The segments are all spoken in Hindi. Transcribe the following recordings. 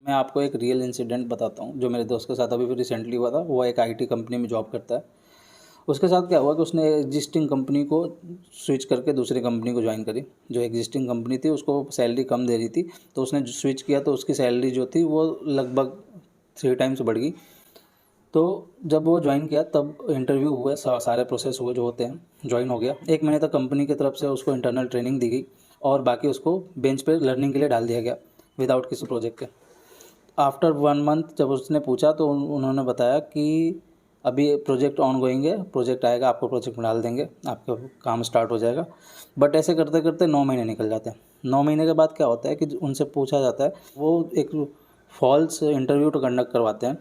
मैं आपको एक रियल इंसिडेंट बताता हूँ जो मेरे दोस्त के साथ अभी भी रिसेंटली हुआ था। वो एक आईटी कंपनी में जॉब करता है। उसके साथ क्या हुआ कि उसने एग्जिस्टिंग कंपनी को स्विच करके दूसरी कंपनी को ज्वाइन करी। जो एग्जिस्टिंग कंपनी थी उसको सैलरी कम दे रही थी, तो उसने स्विच किया तो उसकी सैलरी जो थी वो लगभग 3 टाइम्स बढ़ गई। तो जब वो ज्वाइन किया तब इंटरव्यू हुए, सारे प्रोसेस हुए जो होते हैं, ज्वाइन हो गया। 1 महीने तक कंपनी की तरफ से उसको इंटरनल ट्रेनिंग दी गई और बाकी उसको बेंच पे लर्निंग के लिए डाल दिया गया विदाउट किसी प्रोजेक्ट के। आफ्टर 1 मंथ जब उसने पूछा तो उन्होंने बताया कि अभी प्रोजेक्ट ऑन गोइंग है, प्रोजेक्ट आएगा, आपको प्रोजेक्ट में डाल देंगे, आपका काम स्टार्ट हो जाएगा। बट ऐसे करते करते 9 महीने निकल जाते हैं। 9 महीने के बाद क्या होता है कि उनसे पूछा जाता है, वो एक फॉल्स इंटरव्यू तो कंडक्ट करवाते हैं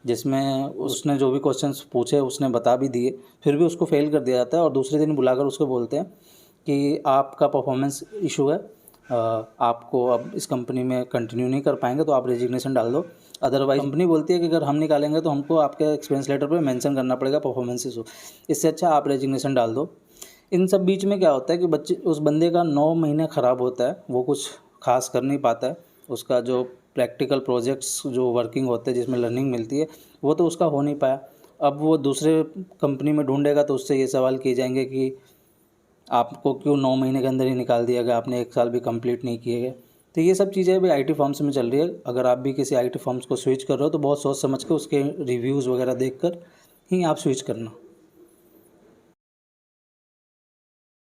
जिसमें उसने जो भी क्वेश्चंस पूछे उसने बता भी दिए, फिर भी उसको फेल कर दिया जाता है और दूसरे दिन बुलाकर उसको बोलते हैं कि आपका परफॉर्मेंस इशू है, आपको अब इस कंपनी में कंटिन्यू नहीं कर पाएंगे तो आप रेजिग्नेशन डाल दो। अदरवाइज कंपनी बोलती है कि अगर हम निकालेंगे तो हमको आपके एक्सपीरियंस लेटर पे मेंशन करना पड़ेगा परफॉर्मेंस इशू, इससे अच्छा आप रेजिग्नेशन डाल दो। इन सब बीच में क्या होता है कि उस बंदे का 9 महीने ख़राब होता है, वो कुछ खास कर नहीं पाता है। उसका जो प्रैक्टिकल प्रोजेक्ट्स जो वर्किंग होते हैं जिसमें लर्निंग मिलती है वो तो उसका हो नहीं पाया। अब वो दूसरे कंपनी में ढूंढेगा तो उससे ये सवाल किए जाएंगे कि आपको क्यों 9 महीने के अंदर ही निकाल दिया गया, आपने 1 साल भी कंप्लीट नहीं किए गए। तो ये सब चीज़ें भी आईटी फर्म्स में चल रही है। अगर आप भी किसी आईटी फर्म्स को स्विच कर रहे हो तो बहुत सोच समझ के उसके रिव्यूज़ वगैरह देख कर ही आप स्विच करना।